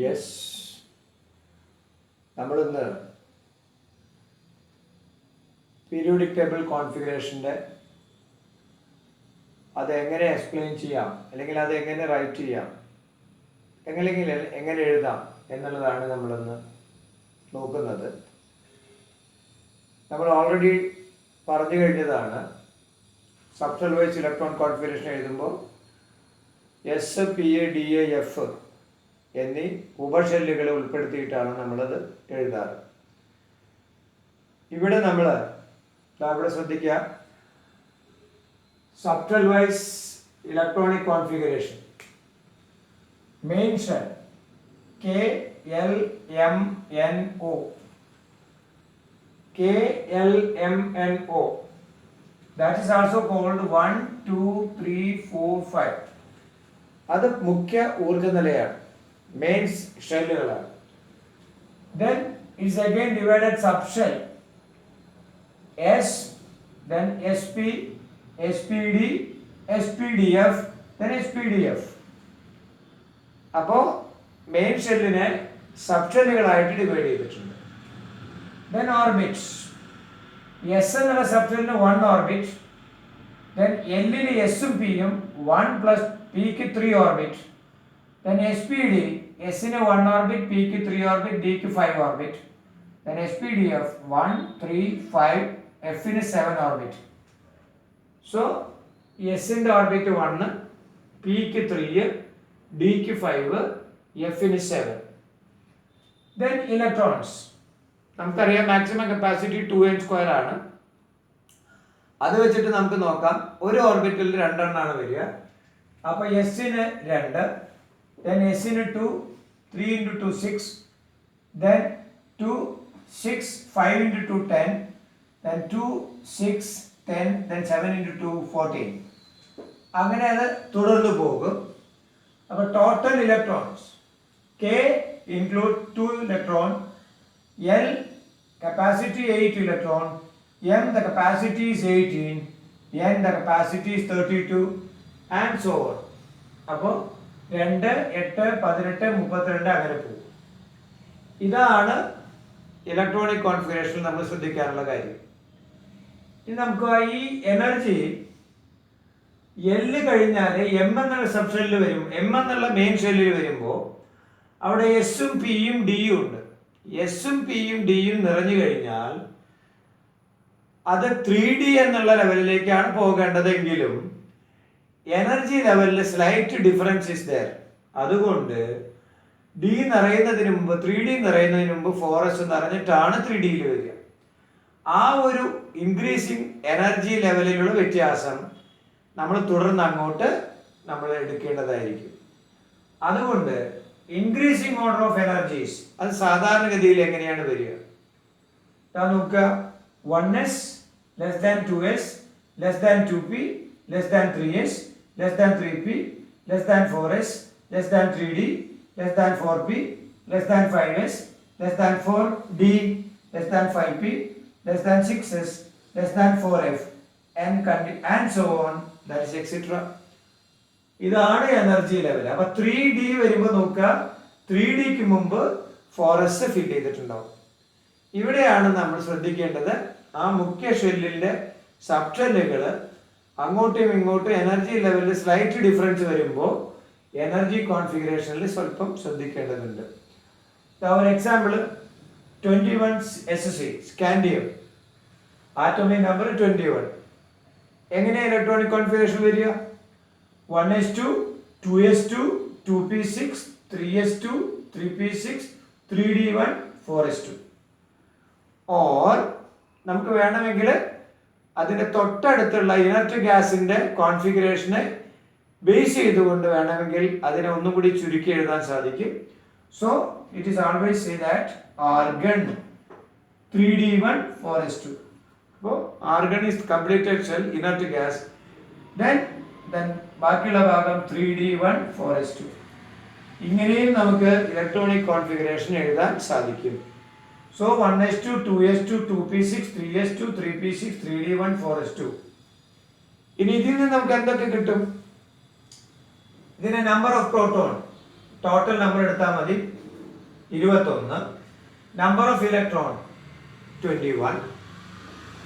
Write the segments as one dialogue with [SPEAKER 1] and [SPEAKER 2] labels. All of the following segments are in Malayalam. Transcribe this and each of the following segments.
[SPEAKER 1] യെസ്, നമ്മളിന്ന് പീരിയോഡിക് ടേബിൾ കോൺഫിഗറേഷൻ്റെ അതെങ്ങനെ എക്സ്പ്ലെയിൻ ചെയ്യാം, അല്ലെങ്കിൽ അതെങ്ങനെ റൈറ്റ് ചെയ്യാം, എങ്ങനെ എഴുതാം എന്നുള്ളതാണ് നമ്മളിന്ന് നോക്കുന്നത്. നമ്മൾ ഓൾറെഡി പറഞ്ഞു കഴിഞ്ഞതാണ്. സബ്ഷെൽ വൈസ് ഇലക്ട്രോൺ കോൺഫിഗറേഷൻ എഴുതുമ്പോൾ S, P A, D A, F എന്നീ ഉപഷെല്ലുകളെ ഉൾപ്പെടുത്തിയിട്ടാണ് നമ്മളത് എഴുതാറ്. ഇവിടെ നമ്മൾ ഇവിടെ ശ്രദ്ധിക്കുക, subshell vice electronic configuration main shell KLMNO KLMNO, that is also called 1, 2, 3, 4, 5. അത് മുഖ്യ ഊർജ നിലയാണ്, main ഷെല്ലുകളാണ്. Then is again divided subshell S, then SP, SPD, SPDF, then SPDF. അപ്പോൾ മെയിൻ ഷെല്ലിനെ സബ്ഷെല്ലുകളായിട്ട് ഡിവൈഡ് ചെയ്തിട്ടുണ്ട്. Then orbits. S എന്നുള്ള സബ്ഷെല്ലിന് 1 ഓർബിറ്റ്, then L-ന് എസും പിയും 1 പ്ലസ് പിക്ക് 3 ഓർബിറ്റ്, then SPD S-ന് 1 ഓർബിറ്റ്, പിക്ക് 3 ഓർബിറ്റ്, ഡിക്ക് 5 ഓർബിറ്റ്, then SPDF 1, 3, 5, F-ന് 7 ഓർബിറ്റ്. സോ S-ന്റെ ഓർബിറ്റ് 1, പിക്ക് 3, ഡിക്ക് 5, F-ന് 7. then ഇലക്ട്രോൺസ് നമുക്കറിയാം മാക്സിമം കപ്പാസിറ്റി 2n² ആണ്. അത് വെച്ചിട്ട് നമുക്ക് നോക്കാം. ഒരു ഓർബിറ്റലിൽ 2 എണ്ണമാണ് വരിക. അപ്പോൾ എസിന് 2, then എസിന് 2, 3 into 2 6, then 2 6, 5 into 2 10, then 2 6 10, then 7 into 2 14. അങ്ങനെ അത് തുടർന്ന് പോകും. അപ്പോൾ total electrons K include 2 electron, L capacity 8 electron, M the capacity is 18, N the capacity is 32, and so on. അപ്പോൾ 2, 8, 18, 32 അങ്ങനെ പോകും. ഇതാണ് ഇലക്ട്രോണിക് കോൺഫിഗറേഷൻ നമ്മൾ ശ്രദ്ധിക്കാനുള്ള കാര്യം. ഇനി നമുക്ക് ഈ എനർജി L കഴിഞ്ഞാൽ M എന്നുള്ള സബ് ഷെല്ലിൽ വരും, M എന്നുള്ള മെയിൻ ഷെല്ലിൽ വരുമ്പോൾ അവിടെ എസും പിയും ഡിയും ഉണ്ട്. എസും പിയും ഡിയും നിറഞ്ഞു കഴിഞ്ഞാൽ അത് 3D എന്നുള്ള ലെവലിലേക്കാണ് പോകേണ്ടതെങ്കിലും എനർജി ലെവലിൽ സ്ലൈറ്റ് ഡിഫറൻസ് ഇസ് ദർ. അതുകൊണ്ട് ഡി നിറയുന്നതിന് മുമ്പ് 3D നിറയുന്നതിന് മുമ്പ് 4s നിറഞ്ഞിട്ടാണ് 3Dയിൽ വരിക. ആ ഒരു ഇൻക്രീസിങ് എനർജി ലെവലിലുള്ള വ്യത്യാസം നമ്മൾ തുടർന്ന് അങ്ങോട്ട് നമ്മൾ എടുക്കേണ്ടതായിരിക്കും. അതുകൊണ്ട് ഇൻക്രീസിങ് ഓർഡർ ഓഫ് എനർജീസ് അത് സാധാരണഗതിയിൽ എങ്ങനെയാണ് വരിക? നോക്കുക, 1s less than 2s less than 2p less than 3s less than 3p less than 4s less than 3d less than 4p less than 5s less than 4d less than 5p less than 6s less than 4f and so on, that is etc. ഇതാണ് എനർജി ലെവൽ. അപ്പൊ 3D വരുമ്പോൾ നോക്കുക, 3Dക്ക് മുമ്പ് 4s ഫിൽ ചെയ്തിട്ടുണ്ടാവും. ഇവിടെയാണ് നമ്മൾ ശ്രദ്ധിക്കേണ്ടത്. ആ മുഖ്യ ഷെല്ലിന്റെ സബ് ഷെല്ലുകൾ അങ്ങോട്ടും ഇങ്ങോട്ടും എനർജി ലെവലിൽ സ്ലൈറ്റ് ഡിഫറൻസ് വരുമ്പോൾ എനർജി കോൺഫിഗറേഷനിൽ സ്വല്പം ശ്രദ്ധിക്കേണ്ടതുണ്ട്. ഒരു example 21 SC scandium, atomic number 21. എങ്ങനെ ഇലക്ട്രോണിക് കോൺഫിഗറേഷൻ വരിക? 1s2, 2s2, 2p6, 3s2, 3p6, 3d1, 4s2. Or നമുക്ക് വേണമെങ്കിൽ അതിൻ്റെ തൊട്ടടുത്തുള്ള ഇനർട്ട് ഗ്യാസിന്റെ കോൺഫിഗറേഷനെ ബേസ് ചെയ്തുകൊണ്ട് വേണമെങ്കിൽ അതിനെ ഒന്നും കൂടി ചുരുക്കി എഴുതാൻ സാധിക്കും. So it is always say that argon 3d1, 4s2. അപ്പോൾ argon is completed shell inert gas. then ബാക്കിയുള്ള ഭാഗം 3d1, 4s2. ഇങ്ങനെയും നമുക്ക് ഇലക്ട്രോണിക് കോൺഫിഗറേഷൻ എഴുതാൻ സാധിക്കും. So 1s2, 2s2, 2p6, 3s2, 3p6, 3d1, 4s2. ഇനി ഇതിൽ നിന്ന് നമുക്ക് എന്തൊക്കെ കിട്ടും? ഇതിന്റെ number of proton total number എടുത്താൽ മതി. 21. Number of electron 21.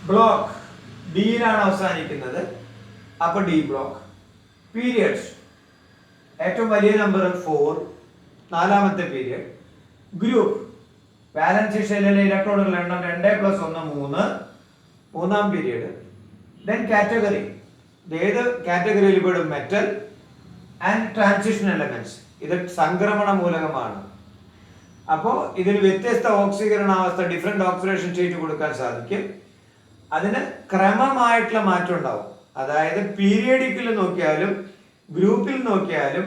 [SPEAKER 1] ബ്ലോക്ക് ഡിയിലാണ് അവസാനിക്കുന്നത്, അപ്പോൾ ഡി ബ്ലോക്ക്. പീരിയഡ്സ് ഏറ്റവും വലിയ നമ്പർ 4, നാലാമത്തെ പീരിയഡ്. ഗ്രൂപ്പ് വാലൻസി ഷെല്ലിലെ ഇലക്ട്രോണുകളുടെ എണ്ണം 2+1 3, മൂന്നാം പീരിയഡ്. ദെൻ കാറ്റഗറി, ഇത് ഏത് കാറ്റഗറിയിൽ പെടും? Metal and transition elements. ഇത് സംക്രമണ മൂലകമാണ്. അപ്പോൾ ഇതിന് വ്യത്യസ്ത ഓക്സീകരണാവസ്ഥ, ഡിഫറെന്റ് ഓക്സിഡേഷൻ സ്റ്റേറ്റ് കൊടുക്കാൻ സാധിക്കും. അതിന് ക്രമമായിട്ടുള്ള മാറ്റം ഉണ്ടാവും. അതായത് പീരിയോഡിക്കിൽ നോക്കിയാലും ഗ്രൂപ്പിൽ നോക്കിയാലും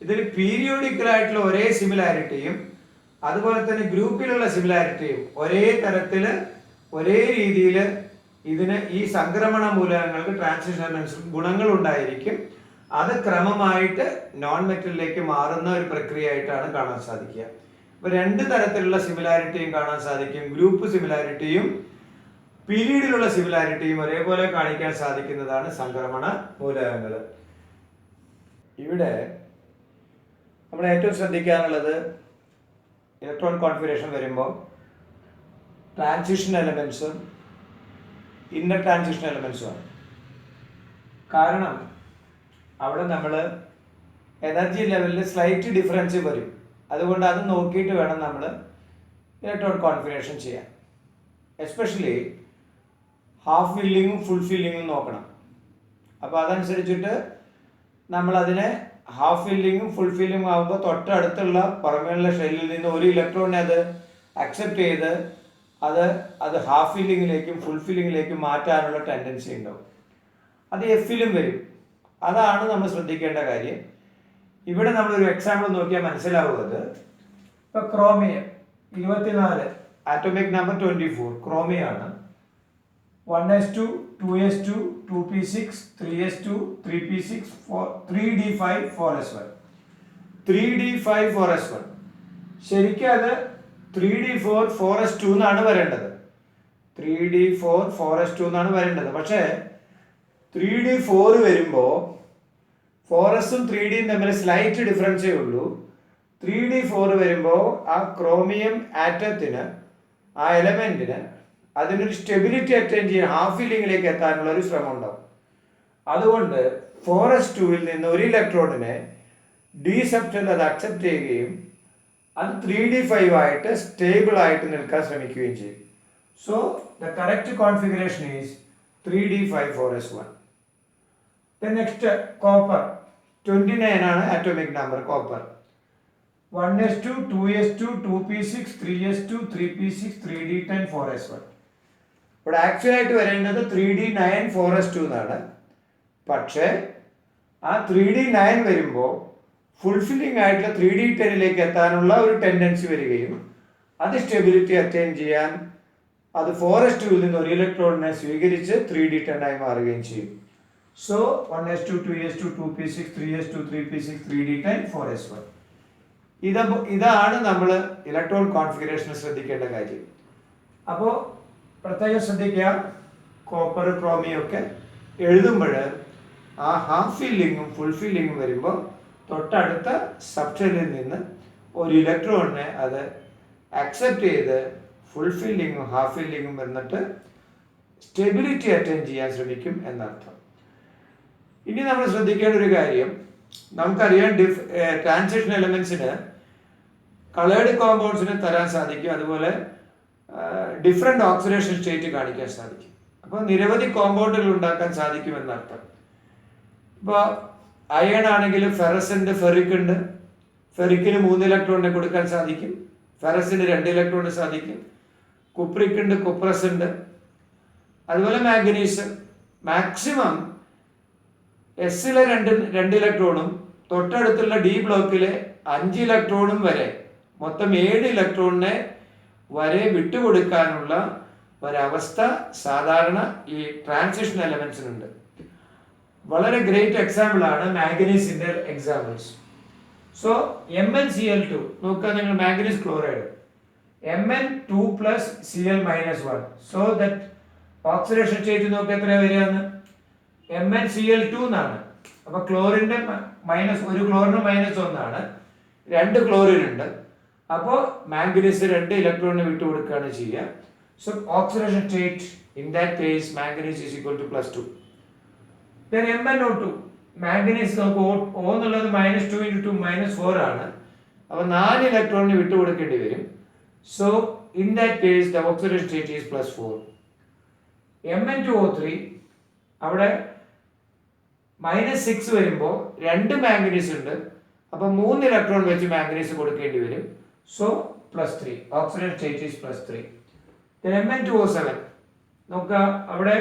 [SPEAKER 1] ഇതിൽ പീരിയോഡിക്കലായിട്ടുള്ള ഒരേ സിമിലാരിറ്റിയും അതുപോലെ തന്നെ ഗ്രൂപ്പിലുള്ള സിമിലാരിറ്റിയും ഒരേ തരത്തിൽ ഒരേ രീതിയിൽ ഇതിന് ഈ സംക്രമണ മൂലകങ്ങൾക്ക് ട്രാൻസിഷൻ ഗുണങ്ങൾ ഉണ്ടായിരിക്കും. അത് ക്രമമായിട്ട് നോൺ മെറ്റലിലേക്ക് മാറുന്ന ഒരു പ്രക്രിയ ആയിട്ടാണ് കാണാൻ സാധിക്കുക. അപ്പോൾ രണ്ട് തരത്തിലുള്ള സിമിലാരിറ്റിയും കാണാൻ സാധിക്കും. ഗ്രൂപ്പ് സിമിലാരിറ്റിയും പീരീഡിലുള്ള സിമിലാരിറ്റിയും ഒരേപോലെ കാണിക്കാൻ സാധിക്കുന്നതാണ് സംക്രമണ മൂലകങ്ങൾ. ഇവിടെ നമ്മൾ ഏറ്റവും ശ്രദ്ധിക്കാനുള്ളത് ഇലക്ട്രോൺ കോൺഫിഗറേഷൻ വരുമ്പോൾ ട്രാൻസിഷൻ എലമെന്റ്സും ഇന്നർ ട്രാൻസിഷൻ എലമെന്റ്സുമാണ്. കാരണം അവിടെ നമ്മൾ എനർജി ലെവലിൽ സ്ലൈറ്റ് ഡിഫറൻസ് വരും. അതുകൊണ്ട് അത് നോക്കിയിട്ട് വേണം നമ്മൾ ഇലക്ട്രോൺ കോൺഫിഗറേഷൻ ചെയ്യാൻ. എസ്പെഷ്യലി ഹാഫ് ഫില്ലിങ്ങും ഫുൾ ഫില്ലിങ്ങും നോക്കണം. അപ്പോൾ അതനുസരിച്ചിട്ട് നമ്മളതിനെ ഹാഫ് ഫില്ലിങ്ങും ഫുൾ ഫില്ലിങ്ങും ആകുമ്പോൾ തൊട്ടടുത്തുള്ള പുറമേയുള്ള ഷെല്ലിൽ നിന്ന് ഒരു ഇലക്ട്രോണിനെ അത് അക്സെപ്റ്റ് ചെയ്ത് അത് ഹാഫ് ഫില്ലിങ്ങിലേക്കും ഫുൾ ഫില്ലിങ്ങിലേക്കും മാറ്റാനുള്ള ടെൻഡൻസി ഉണ്ടാവും. അത് എഫിലും വരും. അതാണ് നമ്മൾ ശ്രദ്ധിക്കേണ്ട കാര്യം. ഇവിടെ നമ്മളൊരു എക്സാമ്പിൾ നോക്കിയാൽ മനസ്സിലാവുന്നത്, ഇപ്പോൾ chromium 24, atomic number 24, ക്രോമിയാണ്. 1s2, 2s2, 2p6, 3s2, 3p6, 3d5, 4s1. 3d5, 4s1. ശരിക്കും അത് 3d4, 4s2 എന്നാണ് വരേണ്ടത്. 3d4, 4s2 എന്നാണ് വരേണ്ടത്. പക്ഷേ 3d4 വരുമ്പോൾ 4sഉം 3dയും തമ്മിൽ സ്ലൈറ്റ് ഡിഫറൻസേ ഉള്ളൂ. 3d4 വരുമ്പോൾ ആ ക്രോമിയം ആറ്റത്തിന്, ആ എലമെന്റിന് അതിനൊരു സ്റ്റെബിലിറ്റി അറ്റൈൻ ചെയ്യാൻ ഹാഫ് ഫില്ലിങ്ങിലേക്ക് എത്താനുള്ള ഒരു ശ്രമം ഉണ്ടാവും. അതുകൊണ്ട് 4s2ൽ നിന്ന് ഒരു ഇലക്ട്രോണിനെ ഡി സബ്സ്റ്റൽ അത് അക്സെപ്റ്റ് ചെയ്യുകയും അത് 3d5 ആയിട്ട് സ്റ്റേബിൾ ആയിട്ട് നിൽക്കാൻ ശ്രമിക്കുകയും ചെയ്യും. So the correct configuration is 3d5, 4s1. Next copper 29 ആണ് atomic number. Copper 1s2, 2s2, 2p6, 3s2, 3p6, 3d10, 4s1. ഇവിടെ ആക്ച്വലായിട്ട് വരേണ്ടത് 3d9, 4s2 എന്നാണ്. പക്ഷേ ആ 3d9 വരുമ്പോൾ ഫുൾഫില്ലിംഗ് ആയിട്ടുള്ള 3d10ലേക്ക് എത്താനുള്ള ഒരു ടെൻഡൻസി വരികയും അത് സ്റ്റെബിലിറ്റി അറ്റൈൻ ചെയ്യാൻ അത് 4s2ൽ നിന്ന് ഒരു ഇലക്ട്രോണിനെ സ്വീകരിച്ച് 3d10 ആയി മാറുകയും ചെയ്യും. So 1s2, 2s2, 2p6, 3s2, 3p6, 3d10, 4s1. ഇതാണ് നമ്മൾ ഇലക്ട്രോൺ കോൺഫിഗറേഷനിൽ ശ്രദ്ധിക്കേണ്ട കാര്യം. അപ്പോൾ പ്രത്യേകം ശ്രദ്ധിക്കുക, കോപ്പർ, ക്രോമിയം ഒക്കെ എഴുതുമ്പോൾ ആ ഹാഫ് ഫില്ലിങ്ങും ഫുൾ ഫില്ലിങ്ങും വരുമ്പോൾ തൊട്ടടുത്ത സബ്ഷെല്ലിൽ നിന്ന് ഒരു ഇലക്ട്രോണിനെ അത് അക്സെപ്റ്റ് ചെയ്ത് ഫുൾ ഫില്ലിങ്ങും ഹാഫ് ഫില്ലിങ്ങും വന്നിട്ട് സ്റ്റെബിലിറ്റി അറ്റൈൻ ചെയ്യാൻ ശ്രമിക്കും എന്നർത്ഥം. ഇനി നമ്മൾ ശ്രദ്ധിക്കേണ്ട ഒരു കാര്യം, നമുക്കറിയാം ട്രാൻസിഷൻ എലമെന്റ്സിന് കളേർഡ് കോമ്പൗണ്ട്സിന് തരാൻ സാധിക്കും. അതുപോലെ ഡിഫറെന്റ് ഓക്സിഡേഷൻ സ്റ്റേറ്റ് കാണിക്കാൻ സാധിക്കും. അപ്പോൾ നിരവധി കോമ്പൗണ്ടുകൾ ഉണ്ടാക്കാൻ സാധിക്കും എന്നർത്ഥം. ഇപ്പോൾ അയൺ ആണെങ്കിൽ ഫെറസ് ഉണ്ട്, ഫെറിക് ഉണ്ട്. ഫെറിക്കിന് 3 ഇലക്ട്രോണിനെ കൊടുക്കാൻ സാധിക്കും, ഫെറസിന് 2 ഇലക്ട്രോണിന് സാധിക്കും. കുപ്രിക് ഉണ്ട്, കുപ്രസ് ഉണ്ട്. അതുപോലെ മാംഗനീസ് മാക്സിമം എസിലെ 2 ഇലക്ട്രോണും തൊട്ടടുത്തുള്ള ഡി ബ്ലോക്കിലെ 5 ഇലക്ട്രോണും വരെ മൊത്തം 7 ഇലക്ട്രോണിനെ വരെ വിട്ടുകൊടുക്കാനുള്ള ഒരവസ്ഥ സാധാരണ ഈ ട്രാൻസിഷൻ എലമെന്റ്സിനുണ്ട്. വളരെ ഗ്രേറ്റ് എക്സാമ്പിൾ ആണ് മാംഗനീസിന്റെ എക്സാമ്പിൾസ്. സോ MnCl2 നോക്കുക നിങ്ങൾ, manganese chloride Mn2 + Cl-1. So that oxidation state നോക്കുക എത്ര വരികയെന്ന്, MnCl2 എന്നാണ്. അപ്പൊ ക്ലോറിന്റെ ഒരു ക്ലോറിന് -1 ആണ്, 2 ക്ലോറിൻ ഉണ്ട്. അപ്പോൾ മാംഗനീസ് 2 ഇലക്ട്രോണിനെ വിട്ടുകൊടുക്കുകയാണ് ചെയ്യുക. So oxidation state in that case manganese is equal to +2. then MnO2 മാംഗനീസ് നമുക്ക് O എന്നുള്ളത് -2 × 2 -4 ആണ്. അപ്പോൾ 4 ഇലക്ട്രോണിന് വിട്ടുകൊടുക്കേണ്ടി വരും. So in that case the oxidation state is +4. Mn2O3 അവിടെ -6 വരുമ്പോൾ 2 മാംഗനീസ് ഉണ്ട്. അപ്പോൾ 3 ഇലക്ട്രോൺ വെച്ച് മാംഗനീസ് കൊടുക്കേണ്ടി വരും. So +3 oxidation state is +3. Mn2O7 നോക്കുക, അവിടെ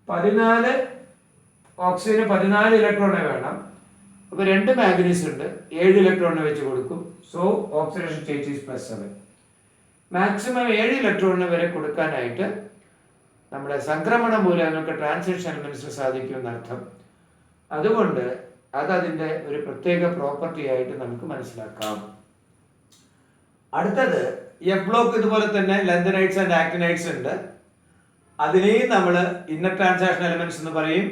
[SPEAKER 1] 14 ഓക്സിജന് 14 ഇലക്ട്രോണെ വേണം. അപ്പോൾ 2 മാംഗനീസ് ഉണ്ട്, 7 ഇലക്ട്രോണിനെ വെച്ച് കൊടുക്കും. So oxidation state is +7. Maximum 7 ഇലക്ട്രോണിന് വരെ കൊടുക്കാനായിട്ട് നമ്മുടെ സംക്രമണ മൂലകങ്ങൾക്ക് ട്രാൻസിഷൻ എലമെന്റ്സിന് സാധിക്കും എന്നർത്ഥം. അതുകൊണ്ട് അതിൻ്റെ ഒരു പ്രത്യേക പ്രോപ്പർട്ടി ആയിട്ട് നമുക്ക് മനസ്സിലാക്കാം. അടുത്തത് എഫ് ബ്ലോക്ക് ഇതുപോലെ തന്നെ ലെന്തനൈറ്റ്സ് ആൻഡ് ആക്ടിനൈറ്റ്സ് ഉണ്ട്. അതിനെയും നമ്മൾ ഇന്നർ ട്രാൻസാക്ഷൻ എലമെന്റ്സ് എന്ന് പറയും.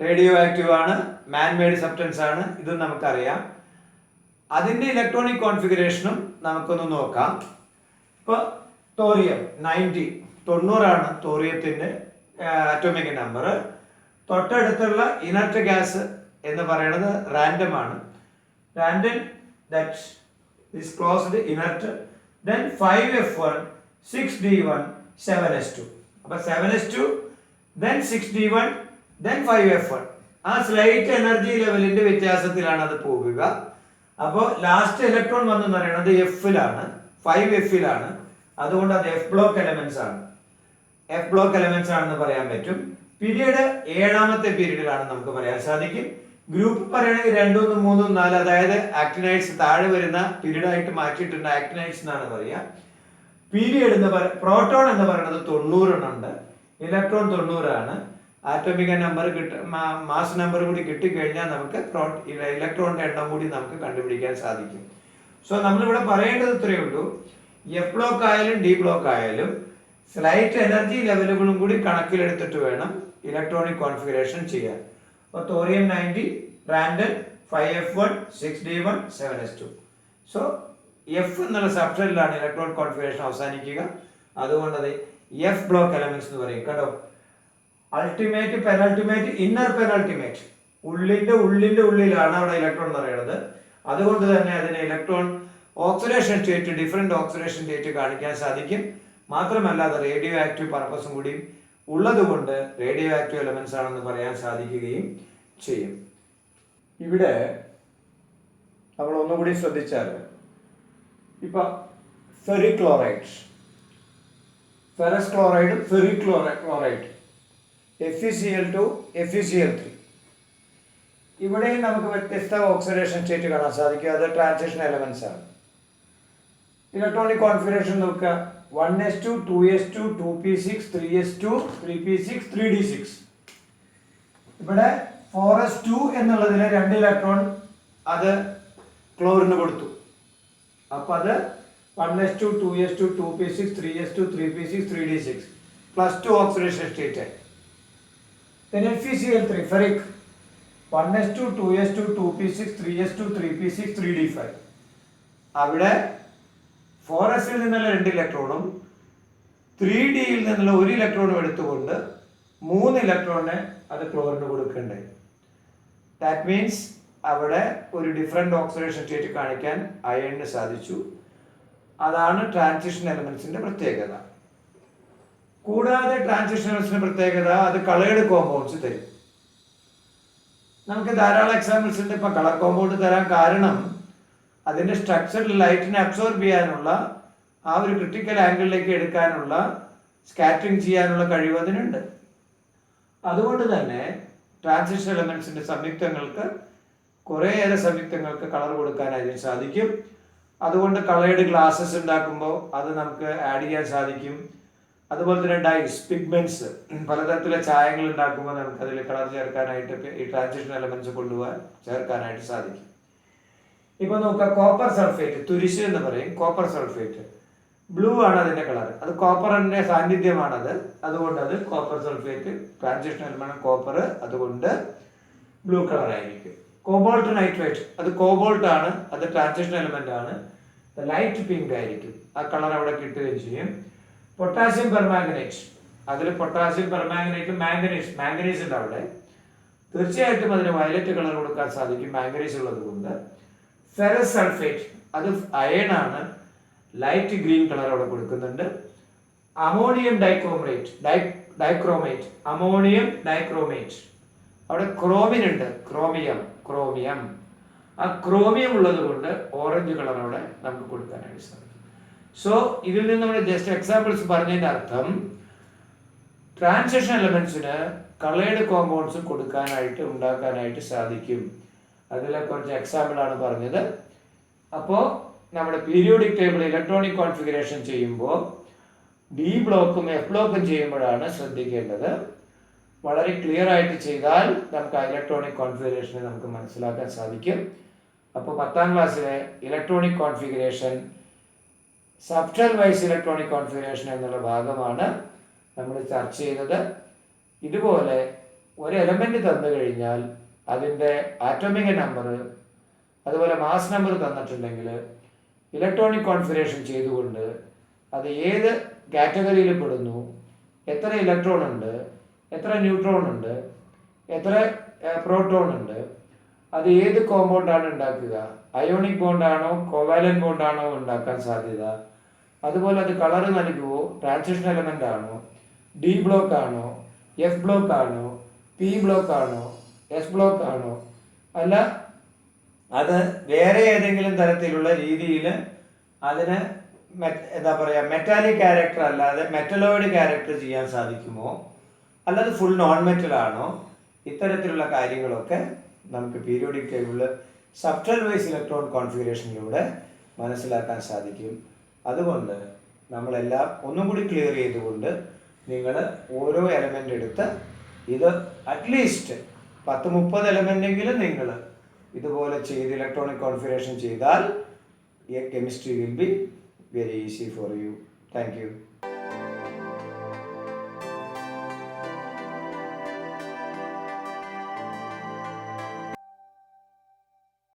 [SPEAKER 1] റേഡിയോ ആക്റ്റീവ് ആണ്, മാൻമെയ്ഡ് സബ്സ്റ്റൻസ് ആണ്, ഇതും നമുക്കറിയാം. അതിൻ്റെ ഇലക്ട്രോണിക് കോൺഫിഗറേഷനും നമുക്കൊന്ന് നോക്കാം. ഇപ്പോൾ തോറിയം 90 ആണ് തോറിയത്തിൻ്റെ അറ്റോമിക് നമ്പർ. തൊട്ടടുത്തുള്ള ഇനർട്ട് ഗ്യാസ് എന്ന് പറയുന്നത് റാൻഡം ആണ്. Random that is closed inert. then 5f1 6d1 7s2. അപ്പോൾ 7s2 then 6d1 then 5f1. ആ സ്ലൈറ്റ് എനർജി ലെവലിന്റെ വ്യത്യാസത്തിലാണ് അത് പോകുക. അപ്പോൾ ലാസ്റ്റ് ഇലക്ട്രോൺ വന്നെന്ന് പറയുന്നത് എഫിലാണ്, 5f-ലാണ്. അതുകൊണ്ട് അത് എഫ് ബ്ലോക്ക് എലമെന്റ്സ് ആണ്. എഫ് ബ്ലോക്ക് എലമെന്റ്സ് ആണെന്ന് പറയാൻ പറ്റും. പീരീഡ് 7ാമത്തെ പീരീഡിലാണ് നമുക്ക് പറയാൻ സാധിക്കും. ഗ്രൂപ്പ് പറയുകയാണെങ്കിൽ 2, 3, 4, അതായത് ആക്ടിനൈറ്റ്സ് താഴെ വരുന്ന പീരീഡ് ആയിട്ട് മാറ്റിയിട്ടുണ്ട്, ആക്ടിനൈറ്റ്സ് എന്നാണ് പറയുക. പീരീഡ് എന്ന് പ്രോട്ടോൺ എന്ന് പറയുന്നത് 90 ഉണ്ട്, ഇലക്ട്രോൺ 90 ആണ്. ആറ്റോമിക് നമ്പർ മാസ് നമ്പർ കൂടി കിട്ടിക്കഴിഞ്ഞാൽ നമുക്ക് ഇലക്ട്രോണിന്റെ എണ്ണം കൂടി നമുക്ക് കണ്ടുപിടിക്കാൻ സാധിക്കും. സോ നമ്മളിവിടെ പറയേണ്ടത് ഇത്രയേ ഉള്ളൂ. എഫ് ബ്ലോക്ക് ആയാലും ഡി ബ്ലോക്ക് ആയാലും സ്ലൈറ്റ് എനർജി ലെവലുകളും കൂടി കണക്കിലെടുത്തിട്ട് വേണം ഇലക്ട്രോണിക് കോൺഫിഗറേഷൻ ചെയ്യാൻ. അപ്പോൾ thorium 90, random 5f1 6d1 7s2. So F എന്നുള്ള സബ്സ്റ്റൻസിലാണ് ഇലക്ട്രോൺ കോൺഫിഗറേഷൻ അവസാനിക്കുക. അതുകൊണ്ട് അത് എഫ് ബ്ലോക്ക് എലമെന്റ്സ് എന്ന് പറയും കേട്ടോ. അൾട്ടിമേറ്റ്, പെനൾട്ടിമേറ്റ്, ഇന്നർ പെനൾട്ടിമേറ്റ്, ഉള്ളിന്റെ ഉള്ളിലാണ് അവിടെ ഇലക്ട്രോൺ എന്ന് പറയുന്നത്. അതുകൊണ്ട് തന്നെ അതിന് electron oxidation state, different oxidation state കാണിക്കാൻ സാധിക്കും. മാത്രമല്ല അത് റേഡിയോ ആക്റ്റീവ് പർപ്പസും കൂടി ഉള്ളതുകൊണ്ട് റേഡിയോ ആക്റ്റീവ് എലമെന്റ്സ് ആണെന്ന് പറയാൻ സാധിക്കുകയും ചെയ്യും. ഇവിടെ നമ്മൾ ഒന്നുകൂടി ശ്രദ്ധിച്ചാൽ ഇപ്പൊ ferric chloride, ferrous chloride, ferric chloride, FeCl2 FeCl3, ഇവിടെയും നമുക്ക് വ്യത്യസ്ത ഓക്സിഡേഷൻ സ്റ്റേറ്റ് കാണാൻ സാധിക്കും. അത് ട്രാൻസിഷൻ എലമെന്റ്സ് ആണ്. ഇലക്ട്രോണിക് കോൺഫിഗറേഷൻ നോക്കുക, 1s2 2s2 2p6 3s2 3p6 3d6. ഇവിടെ 4s2 എന്നുള്ളതിന് 2 ഇലക്ട്രോൺ അത് ക്ലോറിന് കൊടുത്തു. അപ്പൊ അത് 1s2 2s2 2p6 3s2 3p6 3d6 +2 oxidation state. then FeCl3 ferric 1s2 2s2 2p6 3s2 3p6 3d5. അവിടെ 4sൽ നിന്നുള്ള 2 ഇലക്ട്രോണും 3dയിൽ നിന്നുള്ള 1 ഇലക്ട്രോണും എടുത്തുകൊണ്ട് 3 ഇലക്ട്രോണിനെ അത് ക്ലോറിന് കൊടുക്കണ്ടേ. ദാറ്റ് മീൻസ് അവിടെ ഒരു ഡിഫറെന്റ് ഓക്സിഡേഷൻ സ്റ്റേറ്റ് കാണിക്കാൻ അയണിന് സാധിച്ചു. അതാണ് ട്രാൻസിഷൻ എലമെന്റ്സിന്റെ പ്രത്യേകത. കൂടാതെ ട്രാൻസിഷൻ എലമെന്റ്സിന്റെ പ്രത്യേകത അത് കളേർഡ് കോമ്പൗണ്ട്സ് തരും. നമുക്ക് ധാരാളം എക്സാമ്പിൾസ് ഉണ്ട്. ഇപ്പൊ കളർ കോമ്പൗണ്ട് തരാൻ കാരണം അതിന്റെ സ്ട്രക്ചറിൽ ലൈറ്റിനെ അബ്സോർബ് ചെയ്യാനുള്ള ആ ഒരു ക്രിട്ടിക്കൽ ആംഗിളിലേക്ക് എടുക്കാനുള്ള സ്കാറ്ററിങ് ചെയ്യാനുള്ള കഴിവ് അതിനുണ്ട്. അതുകൊണ്ട് തന്നെ ട്രാൻസിഷൻ എലമെന്റ്സിന്റെ സംയുക്തങ്ങൾക്ക്, കുറേയേറെ സംയുക്തങ്ങൾക്ക് കളർ കൊടുക്കാൻ അതിന് സാധിക്കും. അതുകൊണ്ട് കളേർഡ് ഗ്ലാസസ് ഉണ്ടാക്കുമ്പോൾ അത് നമുക്ക് ആഡ് ചെയ്യാൻ സാധിക്കും. അതുപോലെ തന്നെ ഡൈസ്, പിഗ്മെന്റ്സ്, പലതരത്തിലെ ചായങ്ങൾ ഉണ്ടാക്കുമ്പോൾ നമുക്ക് അതിൽ കളർ ചേർക്കാനായിട്ട് ഈ ട്രാൻസിഷൻ എലമെന്റ്സ് കൊണ്ടുപോകാൻ ചേർക്കാനായിട്ട് സാധിക്കും. ഇപ്പൊ നോക്കുക, കോപ്പർ സൾഫേറ്റ്, തുരിശ് എന്ന് പറയും. കോപ്പർ സൾഫേറ്റ് ബ്ലൂ ആണ് അതിന്റെ കളർ. അത് കോപ്പറിന്റെ സാന്നിധ്യമാണത്. അതുകൊണ്ട് അത് copper sulphate, transition element copper, അതുകൊണ്ട് ബ്ലൂ കളർ ആയിരിക്കും. കോബോൾട്ട് നൈട്രേറ്റ്, അത് കോബോൾട്ട് ആണ്, അത് ട്രാൻസിഷൻ എലമെന്റ് ആണ്. ലൈറ്റ് പിങ്ക് ആയിരിക്കും, ആ കളർ അവിടെ കിട്ടുകയും ചെയ്യും. പൊട്ടാസ്യം പെർമാംഗനേറ്റ്, അതിൽ പൊട്ടാസ്യം പെർമാംഗനേറ്റ് മാംഗനീസ് ഉണ്ട് അവിടെ, തീർച്ചയായിട്ടും അതിന് വയലറ്റ് കളർ കൊടുക്കാൻ സാധിക്കും മാംഗനീസ് ഉള്ളത് കൊണ്ട്. ഫെറസ് സൾഫേറ്റ്, അത് അയൺ ആണ്, ലൈറ്റ് ഗ്രീൻ കളർ അവിടെ കൊടുക്കുന്നുണ്ട്. അമോണിയം ഡൈക്രോമേറ്റ്, അമോണിയം ഡൈക്രോമേറ്റ്, അവിടെ ക്രോമിൻ ഉണ്ട്, ക്രോമിയം, ആ ക്രോമിയം ഉള്ളത് കൊണ്ട് ഓറഞ്ച് കളർ അവിടെ നമുക്ക് കൊടുക്കാനായിട്ട് സാധിക്കും. സോ ഇതിൽ നിന്ന് നമ്മൾ ജസ്റ്റ് എക്സാമ്പിൾസ് പറഞ്ഞതിന്റെ അർത്ഥം ട്രാൻസിഷൻ എലമെന്റ്സിന് കളേർഡ് കോമ്പൗണ്ട്സ് ഉണ്ടാക്കാനായിട്ട് സാധിക്കും. അതിലെ കുറച്ച് എക്സാമ്പിൾ ആണ് പറഞ്ഞത്. അപ്പോൾ നമ്മുടെ പീരിയോഡിക് ടേബിൾ ഇലക്ട്രോണിക് കോൺഫിഗറേഷൻ ചെയ്യുമ്പോൾ ഡി ബ്ലോക്കും എഫ് ബ്ലോക്കും ചെയ്യുമ്പോഴാണ് ശ്രദ്ധിക്കേണ്ടത്. വളരെ ക്ലിയർ ആയിട്ട് ചെയ്താൽ നമുക്ക് ഇലക്ട്രോണിക് കോൺഫിഗറേഷനെ നമുക്ക് മനസ്സിലാക്കാൻ സാധിക്കും. അപ്പോൾ 10ാം ക്ലാസ്സിലെ electronic configuration, subshell wise electronic configuration എന്നുള്ള ഭാഗമാണ് നമ്മൾ ചർച്ച ചെയ്തത്. ഇതുപോലെ ഒരു എലമെന്റ് തന്നു കഴിഞ്ഞാൽ അതിൻ്റെ ആറ്റോമിക് നമ്പർ അതുപോലെ മാസ് നമ്പർ തന്നിട്ടുണ്ടെങ്കിൽ ഇലക്ട്രോണിക് കോൺഫിഗറേഷൻ ചെയ്തുകൊണ്ട് അത് ഏത് കാറ്റഗറിയിൽ പെടുന്നു, എത്ര ഇലക്ട്രോൺ ഉണ്ട്, എത്ര ന്യൂട്രോൺ ഉണ്ട്, എത്ര പ്രോട്ടോൺ ഉണ്ട്, അത് ഏത് കോമ്പൗണ്ടാണ് ഉണ്ടാക്കുക, അയോണിക് ബോണ്ടാണോ കോവാലന്റ് ബോണ്ടാണോ ഉണ്ടാക്കാൻ സാധ്യത, അതുപോലെ അത് കളർ നൽകുമോ, ട്രാൻസിഷൻ എലമെന്റ് ആണോ, ഡി ബ്ലോക്ക് ആണോ, എഫ് ബ്ലോക്ക് ആണോ, പി ബ്ലോക്ക് ആണോ, എസ് ബ്ലോക്ക് ആണോ, അല്ല അത് വേറെ ഏതെങ്കിലും തരത്തിലുള്ള രീതിയിൽ അതിന് എന്താ പറയുക മെറ്റാലിക് ക്യാരക്ടർ അല്ലാതെ മെറ്റലോയിഡ് ക്യാരക്ടർ ചെയ്യാൻ സാധിക്കുമോ, അല്ലാതെ ഫുൾ നോൺ മെറ്റൽ ആണോ, ഇത്തരത്തിലുള്ള കാര്യങ്ങളൊക്കെ നമുക്ക് പീരിയോഡിക് ടേബിളിൽ സബ്റ്റൽ വൈസ് ഇലക്ട്രോൺ കോൺഫിഗറേഷനിലൂടെ മനസ്സിലാക്കാൻ സാധിക്കും. അതുകൊണ്ട് നമ്മളെല്ലാം ഒന്നും കൂടി ക്ലിയർ ചെയ്തുകൊണ്ട് നിങ്ങൾ ഓരോ എലമെൻ്റ് എടുത്ത് ഇത് അറ്റ്ലീസ്റ്റ് 10-30 എലമെൻ്റെങ്കിലും നിങ്ങൾ ഇതുപോലെ ചെയ്ത് ഇലക്ട്രോണിക് കോൺഫിഗറേഷൻ ചെയ്താൽ chemistry will be very easy for you. Thank you.